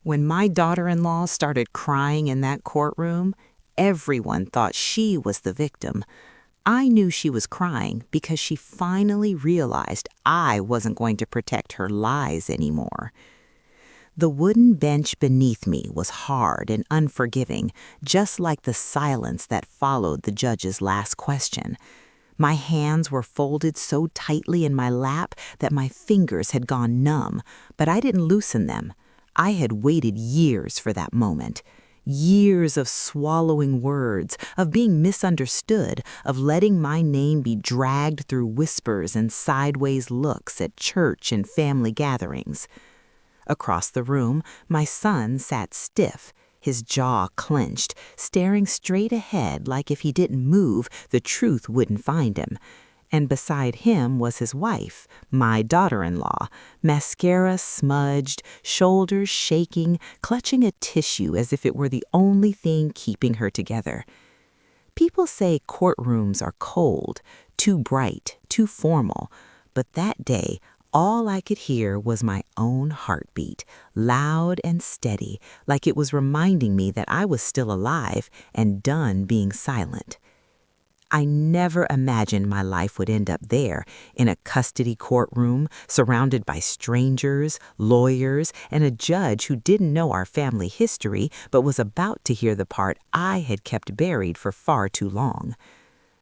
When my daughter-in-law started crying in that courtroom, everyone thought she was the victim. I knew she was crying because she finally realized I wasn't going to protect her lies anymore. The wooden bench beneath me was hard and unforgiving, just like the silence that followed the judge's last question. My hands were folded so tightly in my lap that my fingers had gone numb, but I didn't loosen them. I had waited years for that moment. Years of swallowing words, of being misunderstood, of letting my name be dragged through whispers and sideways looks at church and family gatherings. Across the room, my son sat stiff, his jaw clenched, staring straight ahead like if he didn't move, the truth wouldn't find him. And beside him was his wife, my daughter-in-law, mascara smudged, shoulders shaking, clutching a tissue as if it were the only thing keeping her together. People say courtrooms are cold, too bright, too formal, but that day, all I could hear was my own heartbeat, loud and steady, like it was reminding me that I was still alive and done being silent. I never imagined my life would end up there, in a custody courtroom, surrounded by strangers, lawyers, and a judge who didn't know our family history but was about to hear the part I had kept buried for far too long.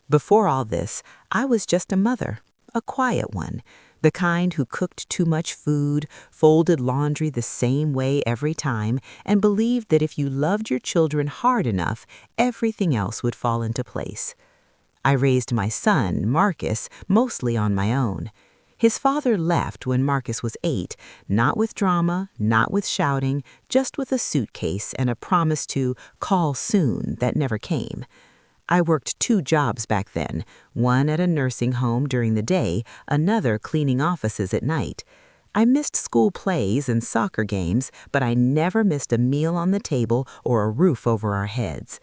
Before all this, I was just a mother, a quiet one, the kind who cooked too much food, folded laundry the same way every time, and believed that if you loved your children hard enough, everything else would fall into place. I raised my son, Marcus, mostly on my own. His father left when Marcus was 8, not with drama, not with shouting, just with a suitcase and a promise to call soon that never came. I worked 2 jobs back then, one at a nursing home during the day, another cleaning offices at night. I missed school plays and soccer games, but I never missed a meal on the table or a roof over our heads.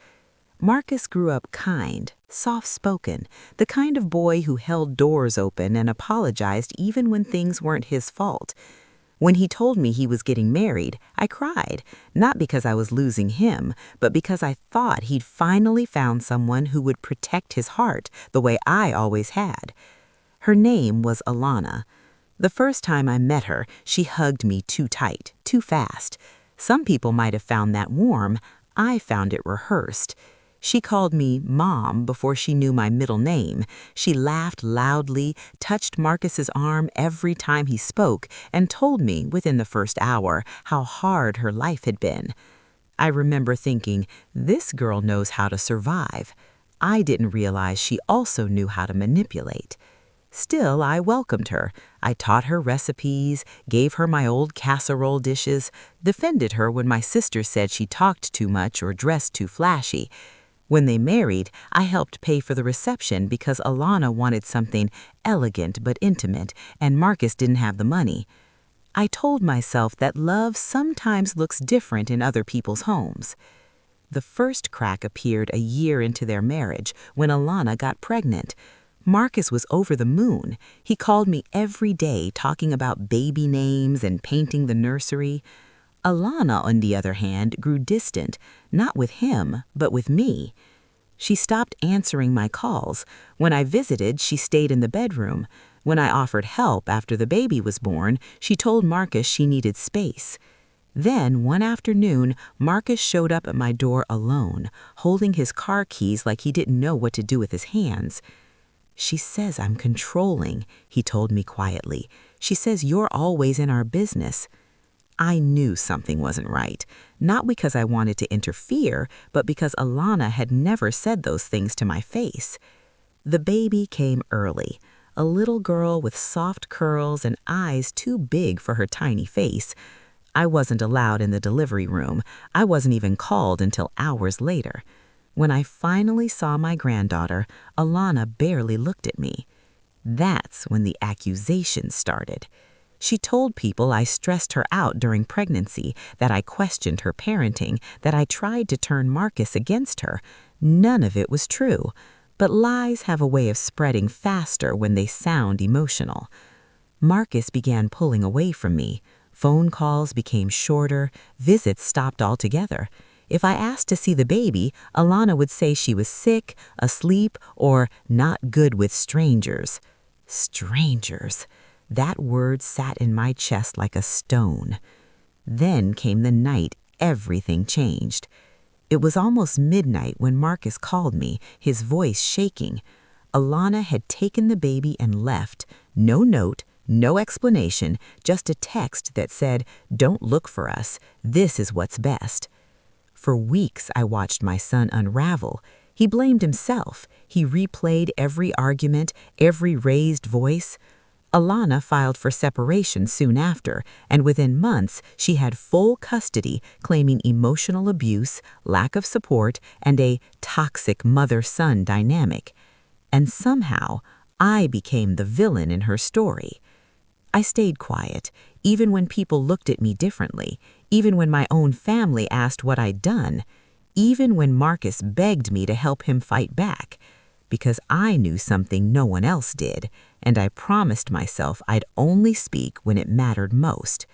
Marcus grew up kind, soft-spoken, the kind of boy who held doors open and apologized even when things weren't his fault. When he told me he was getting married, I cried, not because I was losing him, but because I thought he'd finally found someone who would protect his heart the way I always had. Her name was Alana. The first time I met her, she hugged me too tight, too fast. Some people might have found that warm. I found it rehearsed. She called me Mom before she knew my middle name. She laughed loudly, touched Marcus's arm every time he spoke, and told me within the first hour how hard her life had been. I remember thinking, this girl knows how to survive. I didn't realize she also knew how to manipulate. Still, I welcomed her. I taught her recipes, gave her my old casserole dishes, defended her when my sister said she talked too much or dressed too flashy. When they married, I helped pay for the reception because Alana wanted something elegant but intimate, and Marcus didn't have the money. I told myself that love sometimes looks different in other people's homes. The first crack appeared a year into their marriage when Alana got pregnant. Marcus was over the moon. He called me every day talking about baby names and painting the nursery. Alana, on the other hand, grew distant, not with him, but with me. She stopped answering my calls. When I visited, she stayed in the bedroom. When I offered help after the baby was born, she told Marcus she needed space. Then, one afternoon, Marcus showed up at my door alone, holding his car keys like he didn't know what to do with his hands. "She says I'm controlling," he told me quietly. "She says you're always in our business." I knew something wasn't right, not because I wanted to interfere, but because Alana had never said those things to my face. The baby came early, a little girl with soft curls and eyes too big for her tiny face. I wasn't allowed in the delivery room. I wasn't even called until hours later. When I finally saw my granddaughter, Alana barely looked at me. That's when the accusations started. She told people I stressed her out during pregnancy, that I questioned her parenting, that I tried to turn Marcus against her. None of it was true, but lies have a way of spreading faster when they sound emotional. Marcus began pulling away from me, Phone calls became shorter, visits stopped altogether. If I asked to see the baby, Alana would say she was sick, asleep, or not good with strangers. Strangers. That word sat in my chest like a stone. Then came the night everything changed. It was almost midnight when Marcus called me, his voice shaking. Alana had taken the baby and left. No note, no explanation, just a text that said, "Don't look for us. This is what's best." For weeks, I watched my son unravel. He blamed himself. He replayed every argument, every raised voice. Alana filed for separation soon after, and within months, she had full custody, claiming emotional abuse, lack of support, and a toxic mother-son dynamic. And somehow, I became the villain in her story. I stayed quiet, even when people looked at me differently, even when my own family asked what I'd done, even when Marcus begged me to help him fight back, because I knew something no one else did, and I promised myself I'd only speak when it mattered most.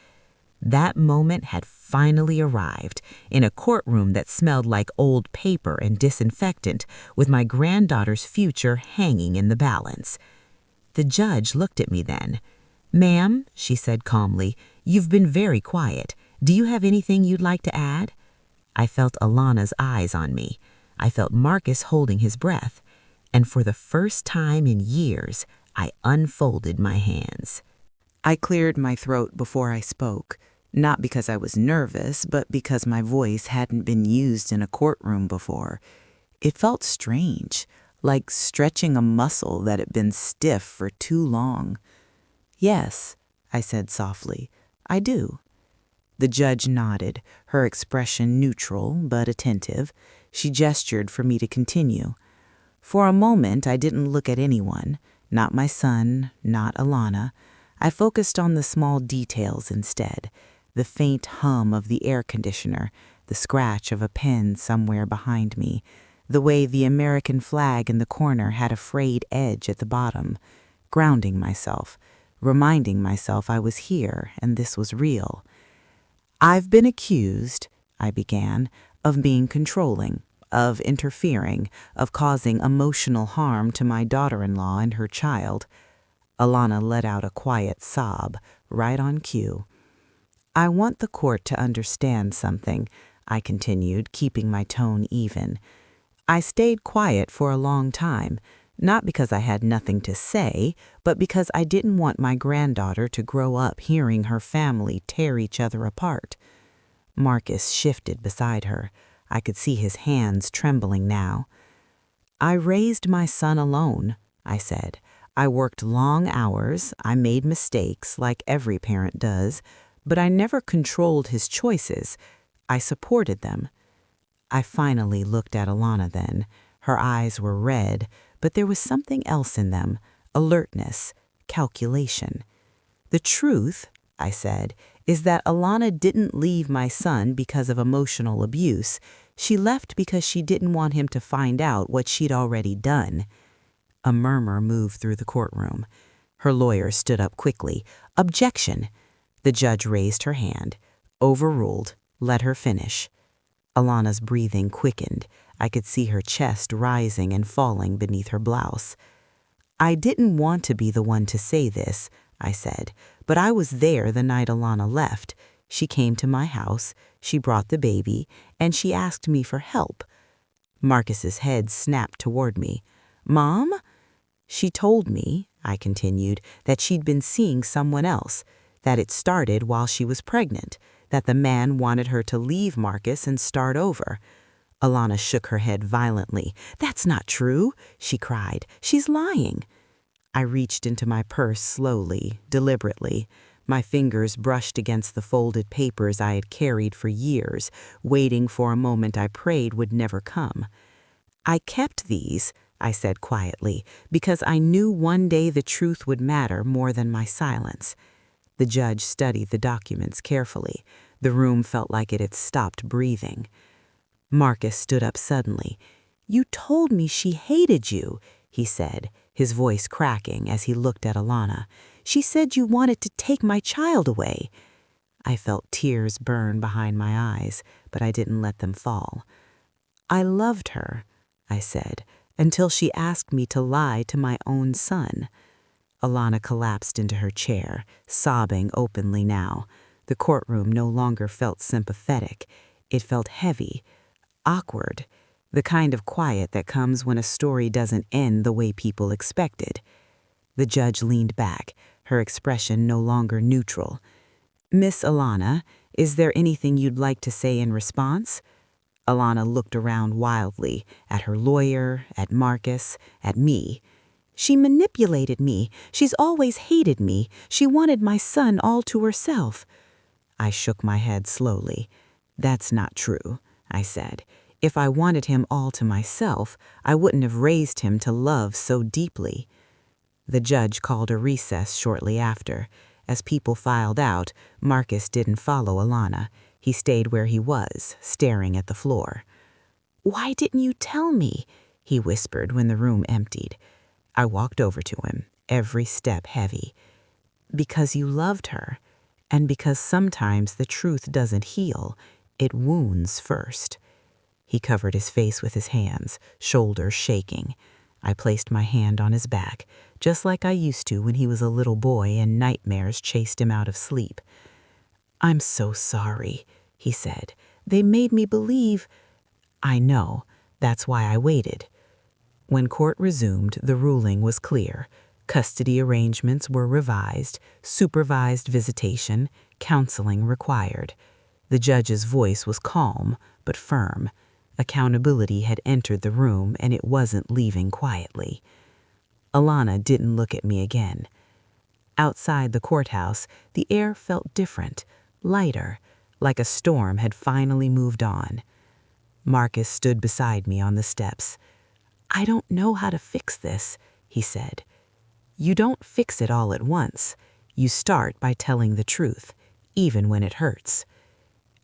That moment had finally arrived, in a courtroom that smelled like old paper and disinfectant, with my granddaughter's future hanging in the balance. The judge looked at me then. "Ma'am," she said calmly, "you've been very quiet. Do you have anything you'd like to add?" I felt Alana's eyes on me. I felt Marcus holding his breath. And for the first time in years, I unfolded my hands. I cleared my throat before I spoke, not because I was nervous, but because my voice hadn't been used in a courtroom before. It felt strange, like stretching a muscle that had been stiff for too long. "Yes," I said softly, "I do." The judge nodded, her expression neutral but attentive. She gestured for me to continue. For a moment, I didn't look at anyone, not my son, not Alana. I focused on the small details instead, the faint hum of the air conditioner, the scratch of a pen somewhere behind me, the way the American flag in the corner had a frayed edge at the bottom, grounding myself, reminding myself I was here and this was real. "I've been accused," I began, "of being controlling, of interfering, of causing emotional harm to my daughter-in-law and her child." Alana let out a quiet sob, right on cue. "I want the court to understand something," I continued, keeping my tone even. "I stayed quiet for a long time, not because I had nothing to say, but because I didn't want my granddaughter to grow up hearing her family tear each other apart." Marcus shifted beside her. I could see his hands trembling now. "I raised my son alone," I said. "I worked long hours, I made mistakes like every parent does, but I never controlled his choices. I supported them." I finally looked at Alana then. Her eyes were red, but there was something else in them, alertness, calculation. "The truth," I said, "is that Alana didn't leave my son because of emotional abuse. She left because she didn't want him to find out what she'd already done." A murmur moved through the courtroom. Her lawyer stood up quickly. "Objection!" The judge raised her hand. Overruled. Let her finish. Alana's breathing quickened. I could see her chest rising and falling beneath her blouse. "I didn't want to be the one to say this," I said, "but I was there the night Alana left. She came to my house, she brought the baby, and she asked me for help." Marcus's head snapped toward me. "Mom?" "She told me," I continued, "that she'd been seeing someone else, that it started while she was pregnant, that the man wanted her to leave Marcus and start over." Alana shook her head violently. "That's not true," she cried. "She's lying." I reached into my purse slowly, deliberately. My fingers brushed against the folded papers I had carried for years, waiting for a moment I prayed would never come. "I kept these," I said quietly, "because I knew one day the truth would matter more than my silence." The judge studied the documents carefully. The room felt like it had stopped breathing. Marcus stood up suddenly. "You told me she hated you," he said, his voice cracking as he looked at Alana. "She said you wanted to take my child away." I felt tears burn behind my eyes, but I didn't let them fall. I loved her, I said, until she asked me to lie to my own son. Alana collapsed into her chair, sobbing openly now. The courtroom no longer felt sympathetic. It felt heavy, awkward, the kind of quiet that comes when a story doesn't end the way people expected. The judge leaned back, her expression no longer neutral. "Miss Alana, is there anything you'd like to say in response?" Alana looked around wildly, at her lawyer, at Marcus, at me. "She manipulated me. She's always hated me. She wanted my son all to herself." I shook my head slowly. "That's not true," I said. "If I wanted him all to myself, I wouldn't have raised him to love so deeply." The judge called a recess shortly after. As people filed out, Marcus didn't follow Alana. He stayed where he was, staring at the floor. "Why didn't you tell me?" he whispered when the room emptied. I walked over to him, every step heavy. "Because you loved her, and because sometimes the truth doesn't heal, it wounds first." He covered his face with his hands, shoulders shaking. I placed my hand on his back, just like I used to when he was a little boy and nightmares chased him out of sleep. "I'm so sorry," he said. "They made me believe—" "I know. That's why I waited." When court resumed, the ruling was clear. Custody arrangements were revised, supervised visitation, counseling required. The judge's voice was calm but firm. Accountability had entered the room, and it wasn't leaving quietly. Alana didn't look at me again. Outside the courthouse, the air felt different, lighter, like a storm had finally moved on. Marcus stood beside me on the steps. "I don't know how to fix this," he said. "You don't fix it all at once. You start by telling the truth, even when it hurts."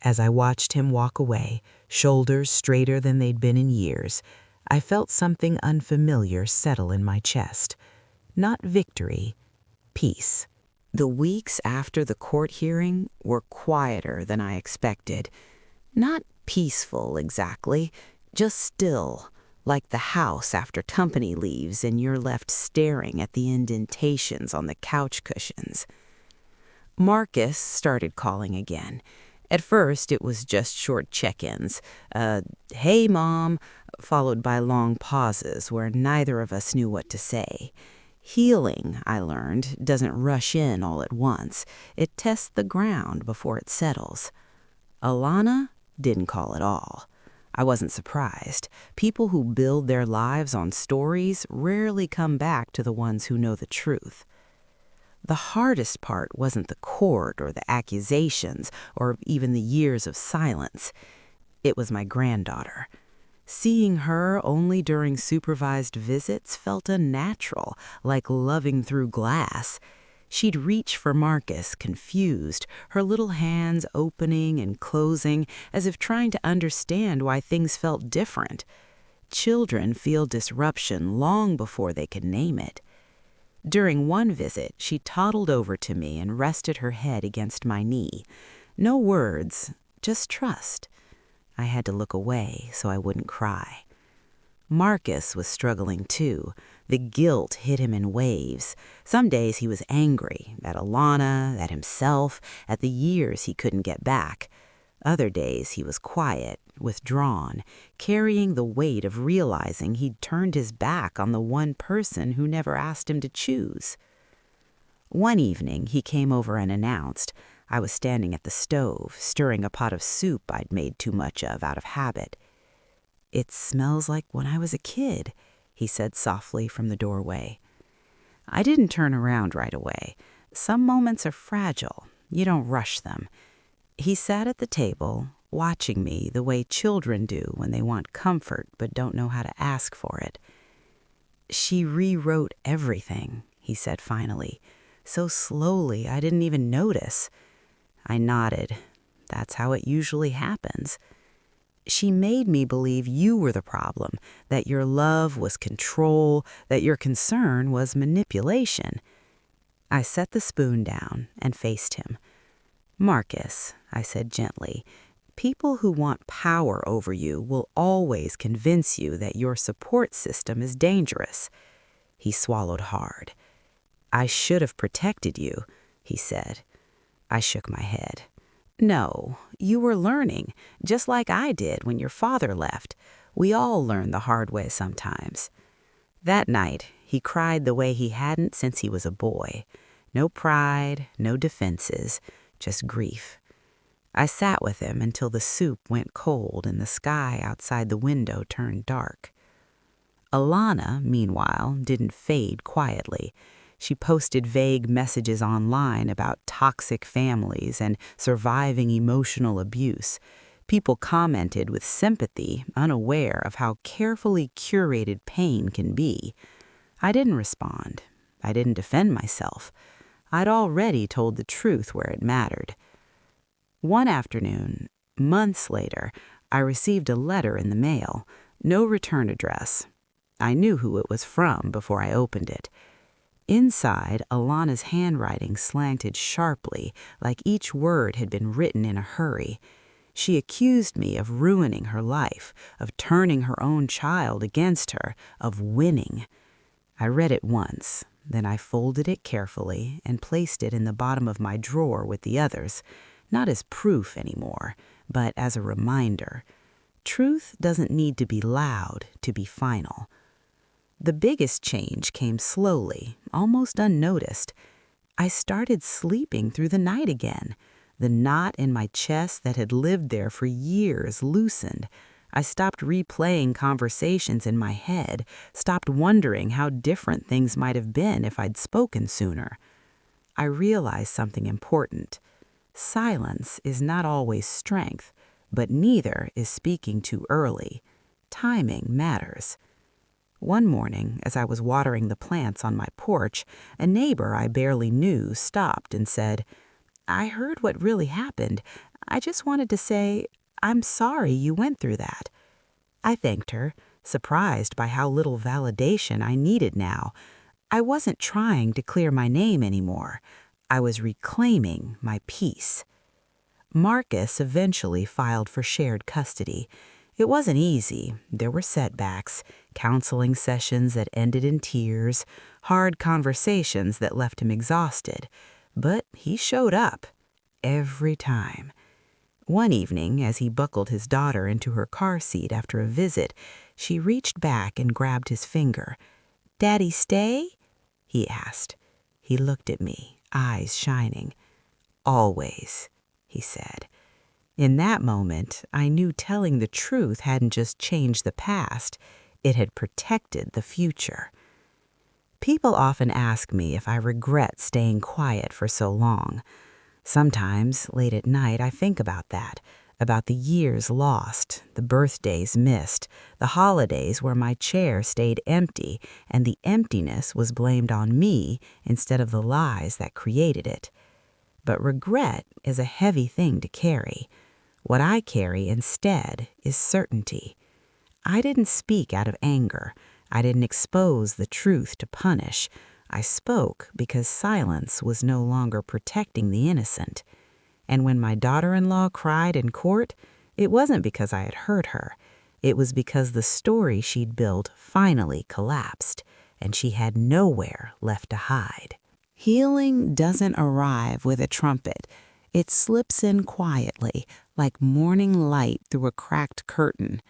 As I watched him walk away, shoulders straighter than they'd been in years, I felt something unfamiliar settle in my chest. Not victory, peace. The weeks after the court hearing were quieter than I expected. Not peaceful exactly, just still, like the house after company leaves and you're left staring at the indentations on the couch cushions. Marcus started calling again. At first, it was just short check-ins. "Hey, Mom," followed by long pauses where neither of us knew what to say. Healing, I learned, doesn't rush in all at once. It tests the ground before it settles. Alana didn't call at all. I wasn't surprised. People who build their lives on stories rarely come back to the ones who know the truth. The hardest part wasn't the court or the accusations or even the years of silence. It was my granddaughter. Seeing her only during supervised visits felt unnatural, like loving through glass. She'd reach for Marcus, confused, her little hands opening and closing as if trying to understand why things felt different. Children feel disruption long before they can name it. During one visit, she toddled over to me and rested her head against my knee. No words, just trust. I had to look away so I wouldn't cry. Marcus was struggling too. The guilt hit him in waves. Some days he was angry, at Alana, at himself, at the years he couldn't get back. Other days he was quiet, withdrawn, carrying the weight of realizing he'd turned his back on the one person who never asked him to choose. One evening he came over and announced. I was standing at the stove, stirring a pot of soup I'd made too much of out of habit. "It smells like when I was a kid," he said softly from the doorway. I didn't turn around right away. Some moments are fragile. You don't rush them. He sat at the table, watching me the way children do when they want comfort but don't know how to ask for it. "She rewrote everything," he said finally, so slowly I didn't even notice. I nodded. "That's how it usually happens. She made me believe you were the problem, that your love was control, that your concern was manipulation." I set the spoon down and faced him. "Marcus," I said gently, "people who want power over you will always convince you that your support system is dangerous." He swallowed hard. "I should have protected you," he said. I shook my head. "No, you were learning, just like I did when your father left. We all learn the hard way sometimes." That night, he cried the way he hadn't since he was a boy. No pride, no defenses, just grief. I sat with him until the soup went cold and the sky outside the window turned dark. Alana, meanwhile, didn't fade quietly. She posted vague messages online about toxic families and surviving emotional abuse. People commented with sympathy, unaware of how carefully curated pain can be. I didn't respond. I didn't defend myself. I'd already told the truth where it mattered. One afternoon, months later, I received a letter in the mail. No return address. I knew who it was from before I opened it. Inside, Alana's handwriting slanted sharply, like each word had been written in a hurry. She accused me of ruining her life, of turning her own child against her, of winning. I read it once, then I folded it carefully and placed it in the bottom of my drawer with the others, not as proof anymore, but as a reminder. Truth doesn't need to be loud to be final. The biggest change came slowly, almost unnoticed. I started sleeping through the night again. The knot in my chest that had lived there for years loosened. I stopped replaying conversations in my head, stopped wondering how different things might have been if I'd spoken sooner. I realized something important. Silence is not always strength, but neither is speaking too early. Timing matters. One morning, as I was watering the plants on my porch, a neighbor I barely knew stopped and said, "I heard what really happened. I just wanted to say, I'm sorry you went through that." I thanked her, surprised by how little validation I needed now. I wasn't trying to clear my name anymore. I was reclaiming my peace. Marcus eventually filed for shared custody. It wasn't easy. There were setbacks, counseling sessions that ended in tears, hard conversations that left him exhausted. But he showed up. Every time. One evening, as he buckled his daughter into her car seat after a visit, she reached back and grabbed his finger. "Daddy stay?" he asked. He looked at me, eyes shining. "Always," he said. In that moment, I knew telling the truth hadn't just changed the past, it had protected the future. People often ask me if I regret staying quiet for so long. Sometimes, late at night, I think about that, about the years lost, the birthdays missed, the holidays where my chair stayed empty and the emptiness was blamed on me instead of the lies that created it. But regret is a heavy thing to carry. What I carry instead is certainty. I didn't speak out of anger. I didn't expose the truth to punish. I spoke because silence was no longer protecting the innocent. And when my daughter-in-law cried in court, it wasn't because I had hurt her. It was because the story she'd built finally collapsed, and she had nowhere left to hide. Healing doesn't arrive with a trumpet. It slips in quietly, like morning light through a cracked curtain.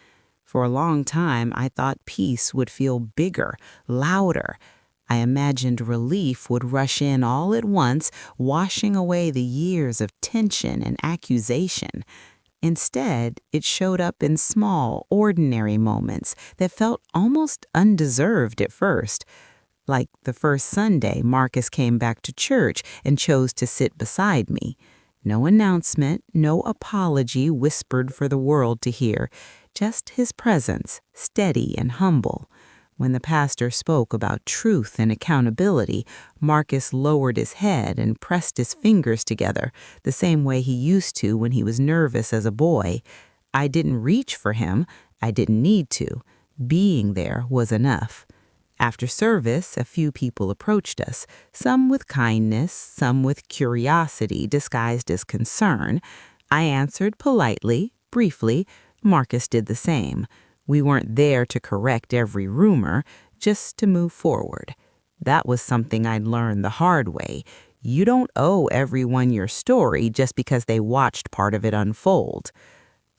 For a long time, I thought peace would feel bigger, louder. I imagined relief would rush in all at once, washing away the years of tension and accusation. Instead, it showed up in small, ordinary moments that felt almost undeserved at first. Like the first Sunday Marcus came back to church and chose to sit beside me. No announcement, no apology whispered for the world to hear, just his presence, steady and humble. When the pastor spoke about truth and accountability, Marcus lowered his head and pressed his fingers together, the same way he used to when he was nervous as a boy. I didn't reach for him. I didn't need to. Being there was enough. After service, a few people approached us, some with kindness, some with curiosity disguised as concern. I answered politely, briefly. Marcus did the same. We weren't there to correct every rumor, just to move forward. That was something I'd learned the hard way. You don't owe everyone your story just because they watched part of it unfold.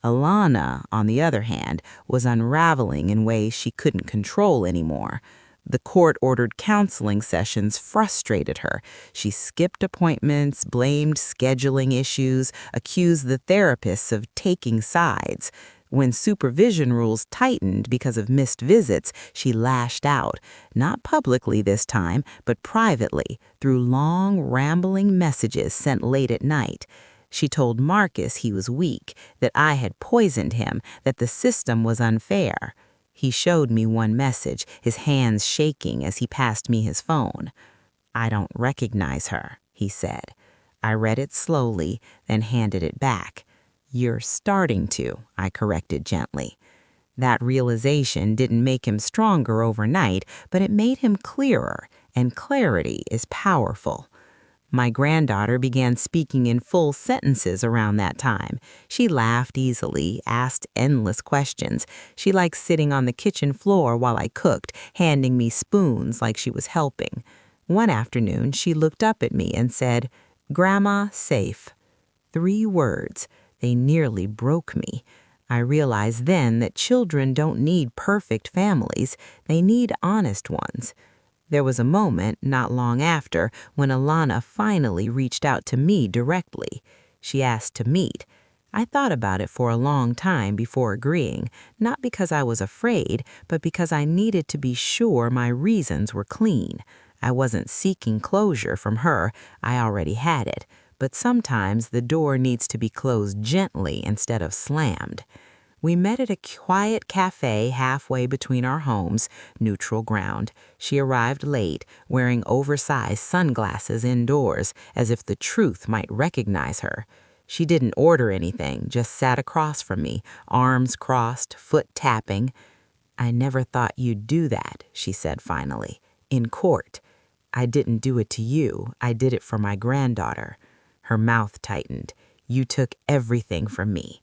Alana, on the other hand, was unraveling in ways she couldn't control anymore. The court-ordered counseling sessions frustrated her. She skipped appointments, blamed scheduling issues, accused the therapists of taking sides. When supervision rules tightened because of missed visits, she lashed out, not publicly this time, but privately, through long, rambling messages sent late at night. She told Marcus he was weak, that I had poisoned him, that the system was unfair. He showed me one message, his hands shaking as he passed me his phone. "I don't recognize her," he said. I read it slowly, then handed it back. "You're starting to," I corrected gently. That realization didn't make him stronger overnight, but it made him clearer, and clarity is powerful. My granddaughter began speaking in full sentences around that time. She laughed easily, asked endless questions. She liked sitting on the kitchen floor while I cooked, handing me spoons like she was helping. One afternoon, she looked up at me and said, "Grandma, safe." 3 words. They nearly broke me. I realized then that children don't need perfect families. They need honest ones. There was a moment, not long after, when Alana finally reached out to me directly. She asked to meet. I thought about it for a long time before agreeing, not because I was afraid, but because I needed to be sure my reasons were clean. I wasn't seeking closure from her. I already had it. But sometimes the door needs to be closed gently instead of slammed. We met at a quiet cafe halfway between our homes, neutral ground. She arrived late, wearing oversized sunglasses indoors, as if the truth might recognize her. She didn't order anything, just sat across from me, arms crossed, foot tapping. "I never thought you'd do that," she said finally, "in court. I didn't do it to you. I did it for my granddaughter." Her mouth tightened. "You took everything from me."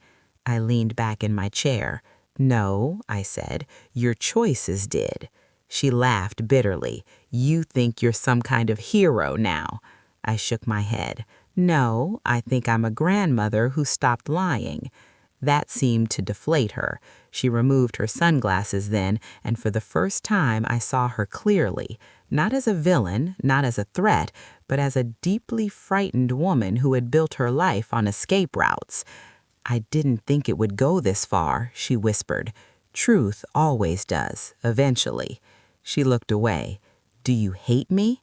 I leaned back in my chair. "No," I said, "your choices did." She laughed bitterly. "You think you're some kind of hero now." I shook my head. "No, I think I'm a grandmother who stopped lying." That seemed to deflate her. She removed her sunglasses then, and for the first time I saw her clearly, not as a villain, not as a threat, but as a deeply frightened woman who had built her life on escape routes. "I didn't think it would go this far," she whispered. "Truth always does, eventually." She looked away. "Do you hate me?"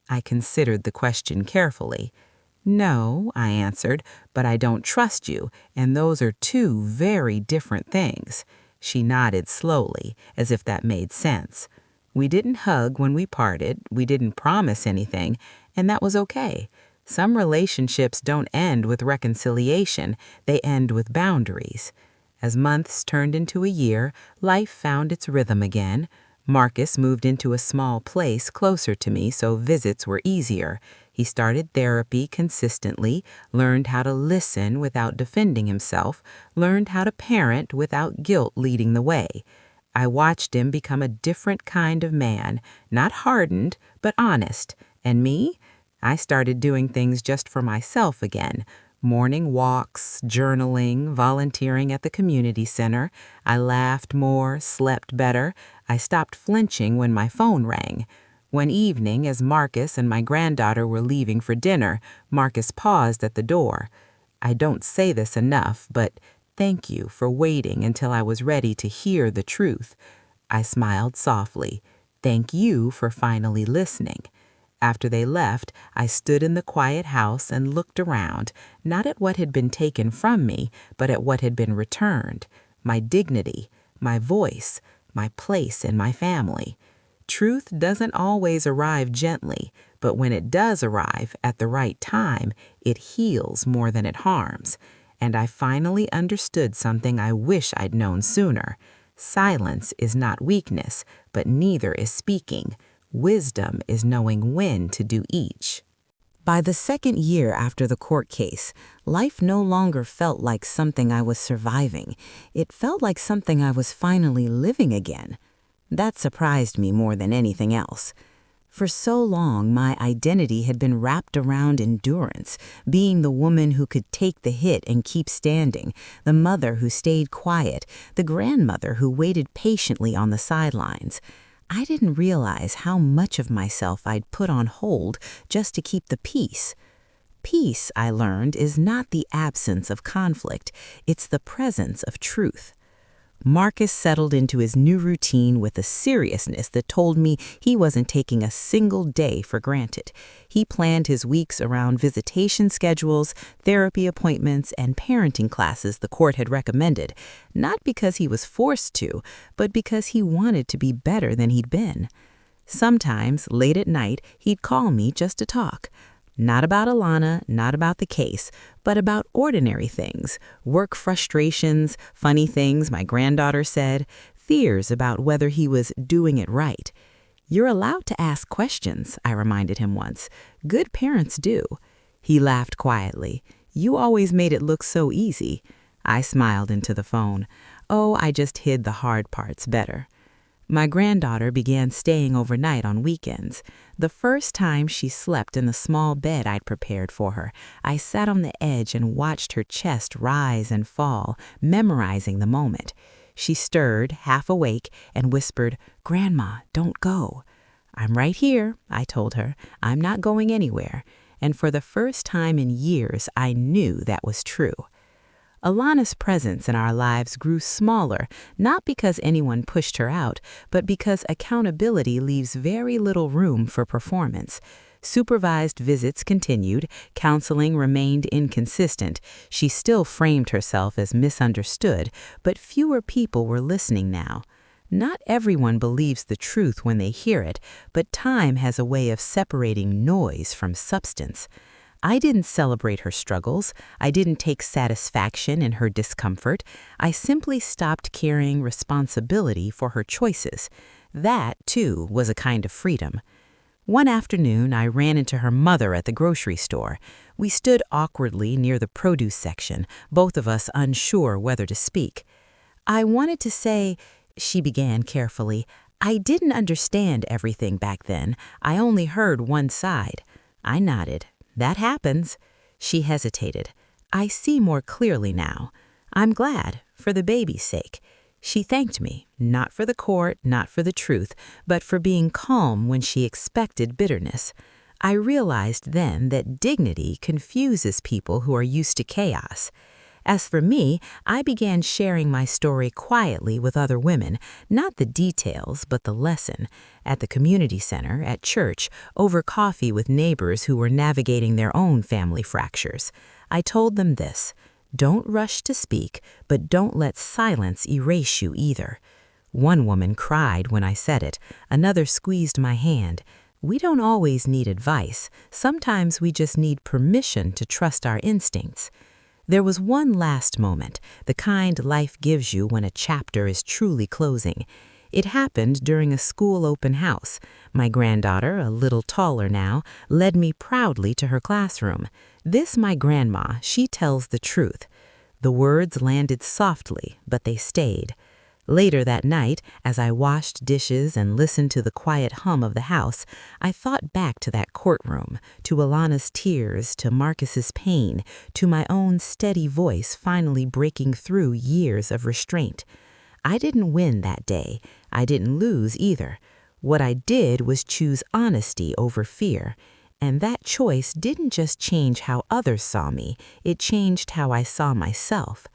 I considered the question carefully. "No," I answered, "but I don't trust you, and those are 2 very different things." She nodded slowly, as if that made sense. We didn't hug when we parted, we didn't promise anything, and that was okay. Some relationships don't end with reconciliation, they end with boundaries. As months turned into a year, life found its rhythm again. Marcus moved into a small place closer to me so visits were easier. He started therapy consistently, learned how to listen without defending himself, learned how to parent without guilt leading the way. I watched him become a different kind of man, not hardened, but honest. And me? I started doing things just for myself again. Morning walks, journaling, volunteering at the community center. I laughed more, slept better. I stopped flinching when my phone rang. One evening, as Marcus and my granddaughter were leaving for dinner, Marcus paused at the door. "I don't say this enough, but thank you for waiting until I was ready to hear the truth." I smiled softly. "Thank you for finally listening." After they left, I stood in the quiet house and looked around, not at what had been taken from me, but at what had been returned. My dignity, my voice, my place in my family. Truth doesn't always arrive gently, but when it does arrive at the right time, it heals more than it harms. And I finally understood something I wish I'd known sooner. Silence is not weakness, but neither is speaking. Wisdom is knowing when to do each. By the second year after the court case, life no longer felt like something I was surviving. It felt like something I was finally living again. That surprised me more than anything else. For so long, my identity had been wrapped around endurance, being the woman who could take the hit and keep standing, the mother who stayed quiet, the grandmother who waited patiently on the sidelines. I didn't realize how much of myself I'd put on hold just to keep the peace. Peace, I learned, is not the absence of conflict, it's the presence of truth. Marcus settled into his new routine with a seriousness that told me he wasn't taking a single day for granted. He planned his weeks around visitation schedules, therapy appointments, and parenting classes the court had recommended, not because he was forced to, but because he wanted to be better than he'd been. Sometimes, late at night, he'd call me just to talk. Not about Alana, not about the case, but about ordinary things, work frustrations, funny things my granddaughter said, fears about whether he was doing it right. "You're allowed to ask questions," I reminded him once. "Good parents do." He laughed quietly. "You always made it look so easy." I smiled into the phone. "Oh, I just hid the hard parts better." My granddaughter began staying overnight on weekends. The first time she slept in the small bed I'd prepared for her, I sat on the edge and watched her chest rise and fall, memorizing the moment. She stirred, half awake, and whispered, "Grandma, don't go." "I'm right here," I told her. "I'm not going anywhere." And for the first time in years, I knew that was true. Alana's presence in our lives grew smaller, not because anyone pushed her out, but because accountability leaves very little room for performance. Supervised visits continued, counseling remained inconsistent. She still framed herself as misunderstood, but fewer people were listening now. Not everyone believes the truth when they hear it, but time has a way of separating noise from substance. I didn't celebrate her struggles. I didn't take satisfaction in her discomfort. I simply stopped carrying responsibility for her choices. That, too, was a kind of freedom. One afternoon, I ran into her mother at the grocery store. We stood awkwardly near the produce section, both of us unsure whether to speak. "I wanted to say," she began carefully, "I didn't understand everything back then. I only heard one side." I nodded. "That happens." She hesitated. "I see more clearly now. I'm glad, for the baby's sake." She thanked me, not for the court, not for the truth, but for being calm when she expected bitterness. I realized then that dignity confuses people who are used to chaos. As for me, I began sharing my story quietly with other women, not the details, but the lesson. At the community center, at church, over coffee with neighbors who were navigating their own family fractures. I told them this: don't rush to speak, but don't let silence erase you either. One woman cried when I said it. Another squeezed my hand. We don't always need advice. Sometimes we just need permission to trust our instincts. There was one last moment, the kind life gives you when a chapter is truly closing. It happened during a school open house. My granddaughter, a little taller now, led me proudly to her classroom. "This, my grandma, she tells the truth." The words landed softly, but they stayed. Later that night, as I washed dishes and listened to the quiet hum of the house, I thought back to that courtroom, to Alana's tears, to Marcus's pain, to my own steady voice finally breaking through years of restraint. I didn't win that day. I didn't lose either. What I did was choose honesty over fear. And that choice didn't just change how others saw me, it changed how I saw myself.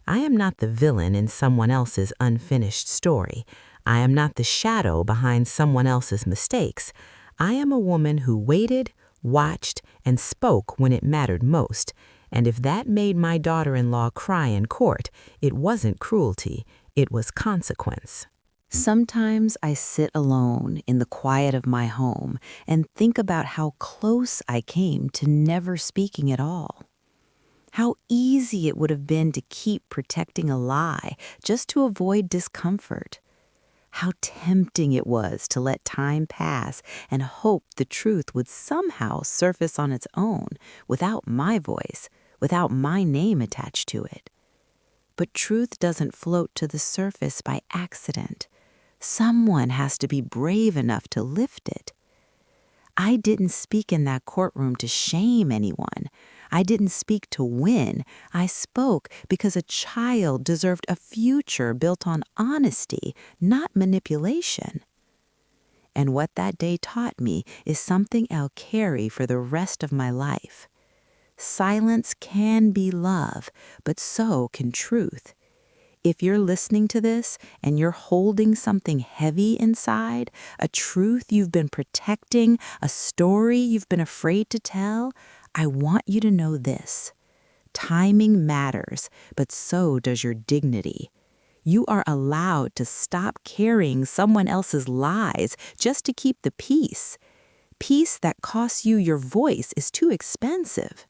I am not the villain in someone else's unfinished story. I am not the shadow behind someone else's mistakes. I am a woman who waited, watched, and spoke when it mattered most. And if that made my daughter-in-law cry in court, it wasn't cruelty, it was consequence. Sometimes I sit alone in the quiet of my home and think about how close I came to never speaking at all. How easy it would have been to keep protecting a lie just to avoid discomfort. How tempting it was to let time pass and hope the truth would somehow surface on its own without my voice, without my name attached to it. But truth doesn't float to the surface by accident. Someone has to be brave enough to lift it. I didn't speak in that courtroom to shame anyone. I didn't speak to win. I spoke because a child deserved a future built on honesty, not manipulation. And what that day taught me is something I'll carry for the rest of my life. Silence can be love, but so can truth. If you're listening to this and you're holding something heavy inside, a truth you've been protecting, a story you've been afraid to tell, I want you to know this. Timing matters, but so does your dignity. You are allowed to stop carrying someone else's lies just to keep the peace. Peace that costs you your voice is too expensive.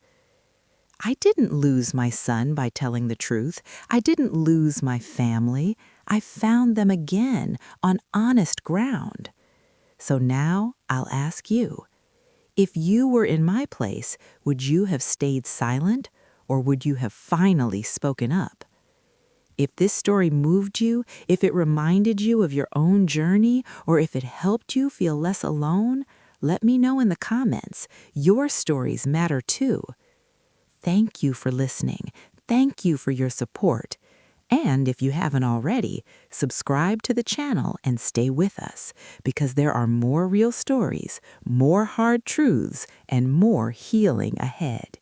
I didn't lose my son by telling the truth. I didn't lose my family. I found them again on honest ground. So now I'll ask you, if you were in my place, would you have stayed silent or would you have finally spoken up? If this story moved you, if it reminded you of your own journey, or if it helped you feel less alone, let me know in the comments. Your stories matter too. Thank you for listening. Thank you for your support. And if you haven't already, subscribe to the channel and stay with us because there are more real stories, more hard truths, and more healing ahead.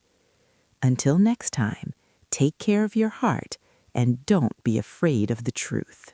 Until next time, take care of your heart and don't be afraid of the truth.